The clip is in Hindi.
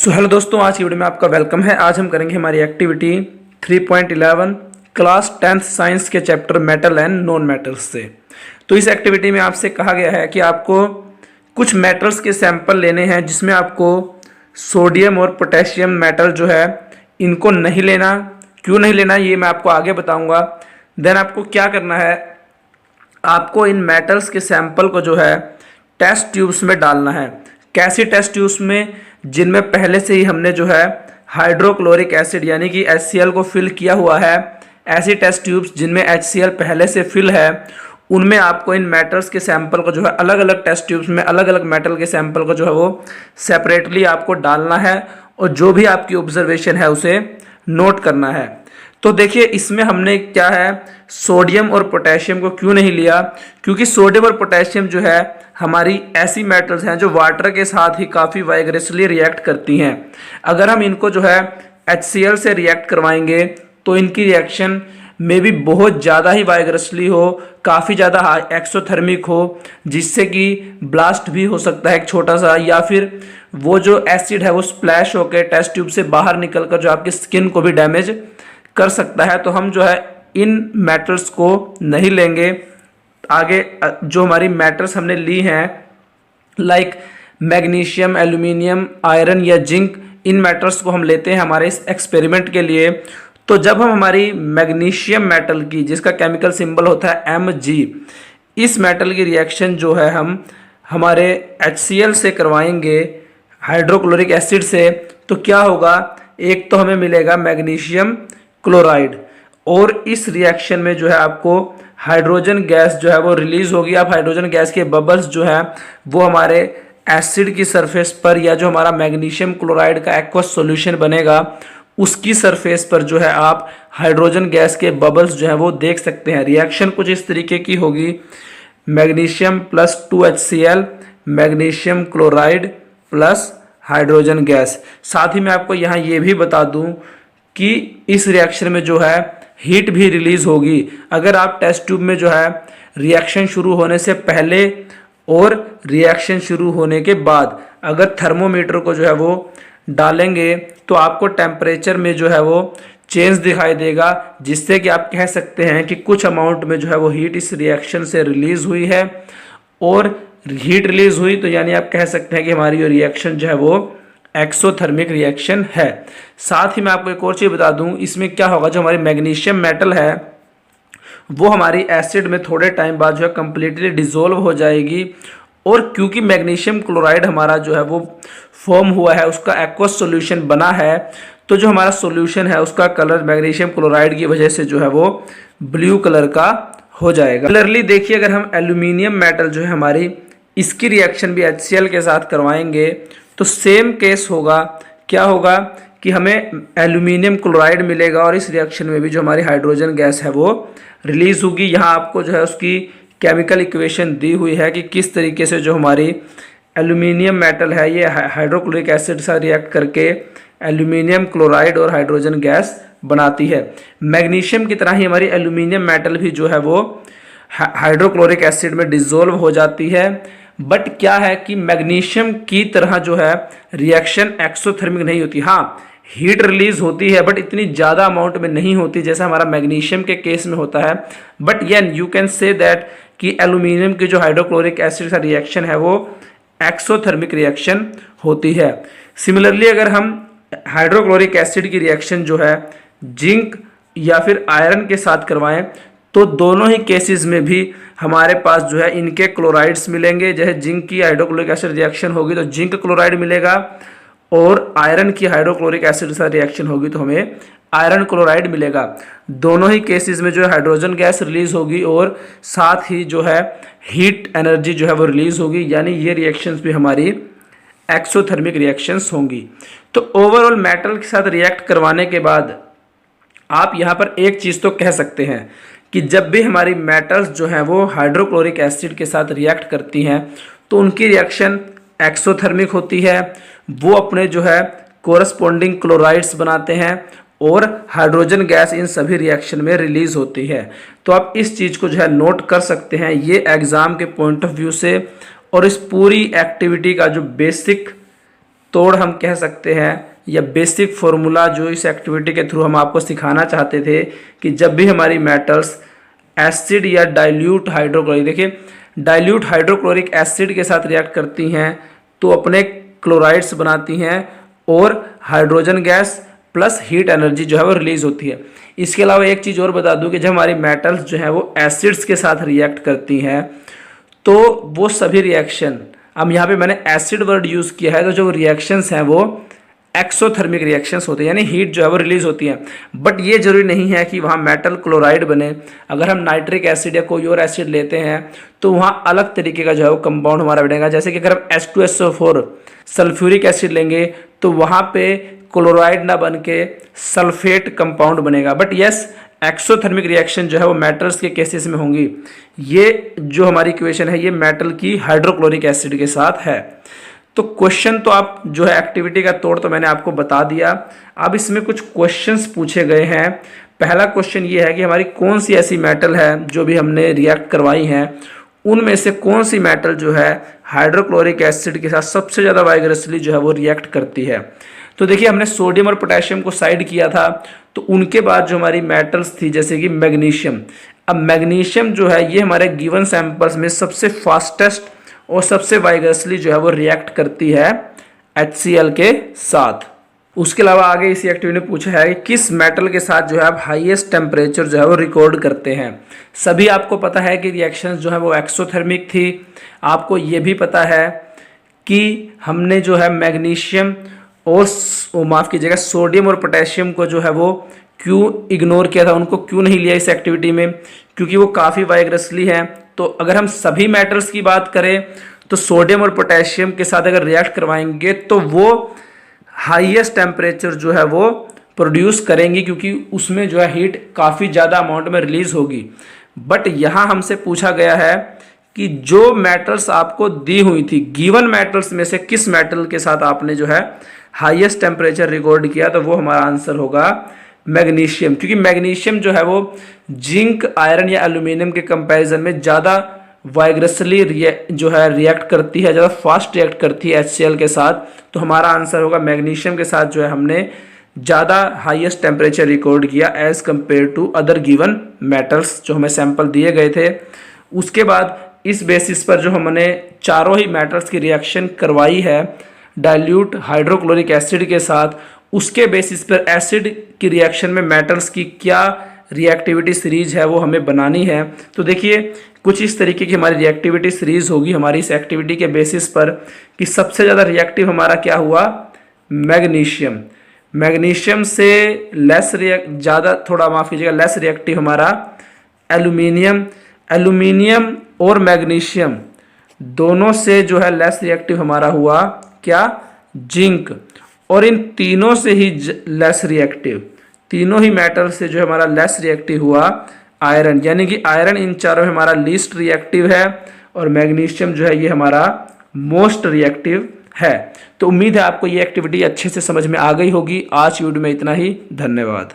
हेलो दोस्तों, आज की वीडियो में आपका वेलकम है। आज हम करेंगे हमारी एक्टिविटी 3.11 क्लास 10th साइंस के chapter metal and non metals से। तो इस एक्टिविटी में आपसे कहा गया है कि आपको कुछ मेटल्स के सैंपल लेने हैं, जिसमें आपको सोडियम और पोटेशियम मेटल जो है इनको नहीं लेना। क्यों नहीं लेना ये मैं आपको आगे बताऊंगा। देन आपको क्या करना है, आपको इन मेटल्स के सैंपल को जो है टेस्ट ट्यूब्स में डालना है। कैसी टेस्ट ट्यूब्स में? जिनमें पहले से ही हमने जो है हाइड्रोक्लोरिक एसिड यानी कि HCl को फिल किया हुआ है। ऐसी टेस्ट ट्यूब्स जिनमें HCl पहले से फिल है, उनमें आपको इन मेटल्स के सैंपल को जो है अलग अलग टेस्ट ट्यूब्स में अलग अलग मेटल के सैंपल को जो है वो सेपरेटली आपको डालना है और जो भी आपकी ऑब्जर्वेशन है उसे नोट करना है। तो देखिए, इसमें हमने क्या है, सोडियम और पोटेशियम को क्यों नहीं लिया? क्योंकि सोडियम और पोटेशियम जो है हमारी ऐसी मेटल्स हैं जो वाटर के साथ ही काफ़ी वाइग्रेसली रिएक्ट करती हैं। अगर हम इनको जो है HCl से रिएक्ट करवाएंगे तो इनकी रिएक्शन में भी बहुत ज़्यादा ही वाइग्रेसली हो, काफ़ी ज़्यादा एक्सोथर्मिक हो, जिससे कि ब्लास्ट भी हो सकता है एक छोटा सा, या फिर वो जो एसिड है वो स्प्लैश होकर टेस्ट ट्यूब से बाहर निकल कर जो आपकी स्किन को भी डैमेज कर सकता है। तो हम जो है इन मेटल्स को नहीं लेंगे। आगे जो हमारी मेटल्स हमने ली हैं लाइक मैग्नीशियम, एल्यूमिनियम, आयरन या जिंक, इन मेटल्स को हम लेते हैं हमारे इस एक्सपेरिमेंट के लिए। तो जब हम हमारी मैग्नीशियम मेटल की, जिसका केमिकल सिंबल होता है Mg, इस मेटल की रिएक्शन जो है हम हमारे HCl से करवाएंगे, हाइड्रोक्लोरिक एसिड से, तो क्या होगा, एक तो हमें मिलेगा मैग्नीशियम क्लोराइड और इस रिएक्शन में जो है आपको हाइड्रोजन गैस जो है वो रिलीज होगी। अब हाइड्रोजन गैस के बबल्स जो है वो हमारे एसिड की सरफेस पर, या जो हमारा मैग्नीशियम क्लोराइड का एक्वस सॉल्यूशन बनेगा उसकी सरफेस पर जो है आप हाइड्रोजन गैस के बबल्स जो है वो देख सकते हैं। रिएक्शन कुछ इस तरीके की होगी, magnesium plus 2HCl, magnesium chloride plus hydrogen gas. साथ ही मैं आपको यहाँ ये भी बता दूँ कि इस रिएक्शन में जो है हीट भी रिलीज होगी। अगर आप टेस्ट ट्यूब में जो है रिएक्शन शुरू होने से पहले और रिएक्शन शुरू होने के बाद अगर थर्मोमीटर को जो है वो डालेंगे तो आपको टेम्परेचर में जो है वो चेंज दिखाई देगा, जिससे कि आप कह सकते हैं कि कुछ अमाउंट में जो है वो हीट इस रिएक्शन से रिलीज हुई है। और हीट रिलीज हुई तो यानी आप कह सकते हैं कि हमारी ये रिएक्शन जो है वो एक्सोथर्मिक रिएक्शन है। साथ ही मैं आपको एक और चीज़ बता दूं, इसमें क्या होगा, जो हमारी मैग्नीशियम मेटल है वो हमारी एसिड में थोड़े टाइम बाद जो है कम्प्लीटली डिसॉल्व हो जाएगी। और क्योंकि मैग्नीशियम क्लोराइड हमारा जो है वो फॉर्म हुआ है, उसका एक्वस सॉल्यूशन बना है, तो जो हमारा सॉल्यूशन है उसका कलर मैग्नीशियम क्लोराइड की वजह से जो है वो ब्लू कलर का हो जाएगा। सिमिलरली देखिए, अगर हम एल्यूमिनियम मेटल जो है हमारी, इसकी रिएक्शन भी HCl के साथ करवाएंगे तो सेम केस होगा। क्या होगा कि हमें एल्यूमिनियम क्लोराइड मिलेगा और इस रिएक्शन में भी जो हमारी हाइड्रोजन गैस है वो रिलीज होगी। यहाँ आपको जो है उसकी केमिकल इक्वेशन दी हुई है कि किस तरीके से जो हमारी एल्यूमिनियम मेटल है ये हाइड्रोक्लोरिक एसिड से रिएक्ट करके एल्यूमिनियम क्लोराइड और हाइड्रोजन गैस बनाती है। मैग्नीशियम की तरह ही हमारी एल्यूमिनियम मेटल भी जो है वो हाइड्रोक्लोरिक एसिड में डिसॉल्व हो जाती है। बट क्या है कि मैग्नीशियम की तरह जो है रिएक्शन एक्सोथर्मिक नहीं होती। हाँ, हीट रिलीज होती है बट इतनी ज़्यादा अमाउंट में नहीं होती जैसा हमारा मैग्नीशियम के केस में होता है। But you can say that कि एल्यूमिनियम की जो हाइड्रोक्लोरिक एसिड का रिएक्शन है वो एक्सोथर्मिक रिएक्शन होती है। सिमिलरली अगर हम हाइड्रोक्लोरिक एसिड की रिएक्शन जो है जिंक या फिर आयरन के साथ करवाएं तो दोनों ही केसेस में भी हमारे पास जो है इनके क्लोराइड्स मिलेंगे। जैसे जिंक की हाइड्रोक्लोरिक एसिड रिएक्शन होगी तो जिंक क्लोराइड मिलेगा, और आयरन की हाइड्रोक्लोरिक एसिड के साथ रिएक्शन होगी तो हमें आयरन क्लोराइड मिलेगा। दोनों ही केसेस में जो है हाइड्रोजन गैस रिलीज होगी और साथ ही जो है हीट एनर्जी जो है वो रिलीज होगी, यानी ये रिएक्शंस भी हमारी एक्सोथर्मिक रिएक्शंस होंगी। तो ओवरऑल मेटल के साथ रिएक्ट करवाने के बाद आप यहाँ पर एक चीज़ तो कह सकते हैं कि जब भी हमारी मेटल्स जो हैं वो हाइड्रोक्लोरिक एसिड के साथ रिएक्ट करती हैं तो उनकी रिएक्शन एक्सोथर्मिक होती है। वो अपने जो है कोरस्पोंडिंग क्लोराइड्स बनाते हैं और हाइड्रोजन गैस इन सभी रिएक्शन में रिलीज होती है। तो आप इस चीज़ को जो है नोट कर सकते हैं, ये एग्ज़ाम के पॉइंट ऑफ व्यू से और इस पूरी एक्टिविटी का जो बेसिक तोड़ हम कह सकते हैं या बेसिक फॉर्मूला जो इस एक्टिविटी के थ्रू हम आपको सिखाना चाहते थे कि जब भी हमारी मेटल्स एसिड या डाइल्यूट हाइड्रोक्लोरिक, देखिए डाइल्यूट हाइड्रोक्लोरिक एसिड के साथ रिएक्ट करती हैं तो अपने क्लोराइड्स बनाती हैं और hydrogen gas plus heat energy जो है वो रिलीज होती है। इसके अलावा एक चीज़ और बता दूं कि जब हमारी मेटल्स जो है वो एसिड्स के साथ रिएक्ट करती हैं तो वो सभी रिएक्शन, अब यहाँ पे मैंने एसिड वर्ड यूज़ किया है, तो जो रिएक्शंस हैं वो एक्सोथर्मिक रिएक्शंस होते हैं, यानी हीट जो है वो रिलीज होती है। बट ये जरूरी नहीं है कि वहाँ मेटल क्लोराइड बने। अगर हम नाइट्रिक एसिड या कोई और एसिड लेते हैं तो वहाँ अलग तरीके का जो है वो कंपाउंड हमारा बनेगा। जैसे कि अगर हम H2SO4 सल्फ्यूरिक एसिड लेंगे तो वहाँ पे क्लोराइड ना बन के सल्फेट कंपाउंड बनेगा। बट यस, एक्सोथर्मिक रिएक्शन जो है वो मेटल्स के केसेस में होंगी। ये जो हमारी इक्वेशन है ये मेटल की हाइड्रोक्लोरिक एसिड के साथ है। तो क्वेश्चन तो आप जो है एक्टिविटी का तोड़ तो मैंने आपको बता दिया। अब इसमें कुछ क्वेश्चंस पूछे गए हैं। पहला क्वेश्चन ये है कि हमारी कौन सी ऐसी मेटल है जो भी हमने रिएक्ट करवाई हैं उनमें से कौन सी मेटल जो है हाइड्रोक्लोरिक एसिड के साथ सबसे ज़्यादा वाइगरसली जो है वो रिएक्ट करती है। तो देखिए हमने सोडियम और पोटेशियम को साइड किया था, तो उनके बाद जो हमारी मेटल्स थी जैसे कि मैग्नीशियम। अब मैग्नीशियम जो है ये हमारे गिवन सैंपल्स में सबसे फास्टेस्ट और सबसे वाइगरसली जो है वो रिएक्ट करती है HCl के साथ। उसके अलावा आगे इसी एक्टिविटी ने पूछा है कि किस मेटल के साथ जो है आप हाईएस्ट टेम्परेचर जो है वो रिकॉर्ड करते हैं। सभी आपको पता है कि रिएक्शंस जो है वो एक्सोथर्मिक थी। आपको ये भी पता है कि हमने जो है मैग्नीशियम और माफ़ कीजिएगा सोडियम और पोटेशियम को जो है वो क्यों इग्नोर किया था, उनको क्यों नहीं लिया इस एक्टिविटी में, क्योंकि वो काफ़ी वाइगरसली हैं। तो अगर हम सभी मेटल्स की बात करें तो सोडियम और पोटेशियम के साथ अगर रिएक्ट करवाएंगे तो वो हाईएस्ट टेम्परेचर जो है वो प्रोड्यूस करेंगी, क्योंकि उसमें जो है हीट काफ़ी ज़्यादा अमाउंट में रिलीज होगी। बट यहाँ हमसे पूछा गया है कि जो मेटल्स आपको दी हुई थी गिवन मेटल्स में से किस मेटल के साथ आपने जो है हाईएस्ट टेम्परेचर रिकॉर्ड किया, तो वो हमारा आंसर होगा मैग्नीशियम। क्योंकि मैग्नीशियम जो है वो जिंक, आयरन या एल्यूमिनियम के कंपैरिजन में ज़्यादा वाइग्रसली जो है रिएक्ट करती है, ज़्यादा फास्ट रिएक्ट करती है HCl के साथ। तो हमारा आंसर होगा मैग्नीशियम के साथ जो है हमने ज़्यादा हाईएस्ट टेम्परेचर रिकॉर्ड किया as compared to other given metals जो हमें सैंपल दिए गए थे। उसके बाद इस बेसिस पर जो हमने चारों ही मेटल्स की रिएक्शन करवाई है डाइल्यूट हाइड्रोक्लोरिक एसिड के साथ, उसके बेसिस पर एसिड की रिएक्शन में मेटल्स की क्या रिएक्टिविटी सीरीज है वो हमें बनानी है। तो देखिए कुछ इस तरीके की हमारी रिएक्टिविटी सीरीज होगी हमारी इस एक्टिविटी के बेसिस पर कि सबसे ज़्यादा रिएक्टिव हमारा क्या हुआ, मैग्नीशियम। मैग्नीशियम से लेस रिएक्टिव हमारा एल्यूमिनियम। एल्यूमिनियम और मैग्नीशियम दोनों से जो है लेस रिएक्टिव हमारा हुआ क्या, जिंक। और इन तीनों से ही लेस रिएक्टिव, तीनों ही मेटल से जो है हमारा लेस रिएक्टिव हुआ आयरन। यानी कि आयरन इन चारों में हमारा लीस्ट रिएक्टिव है और मैग्नीशियम जो है ये हमारा मोस्ट रिएक्टिव है। तो उम्मीद है आपको ये एक्टिविटी अच्छे से समझ में आ गई होगी। आज वीडियो में इतना ही, धन्यवाद।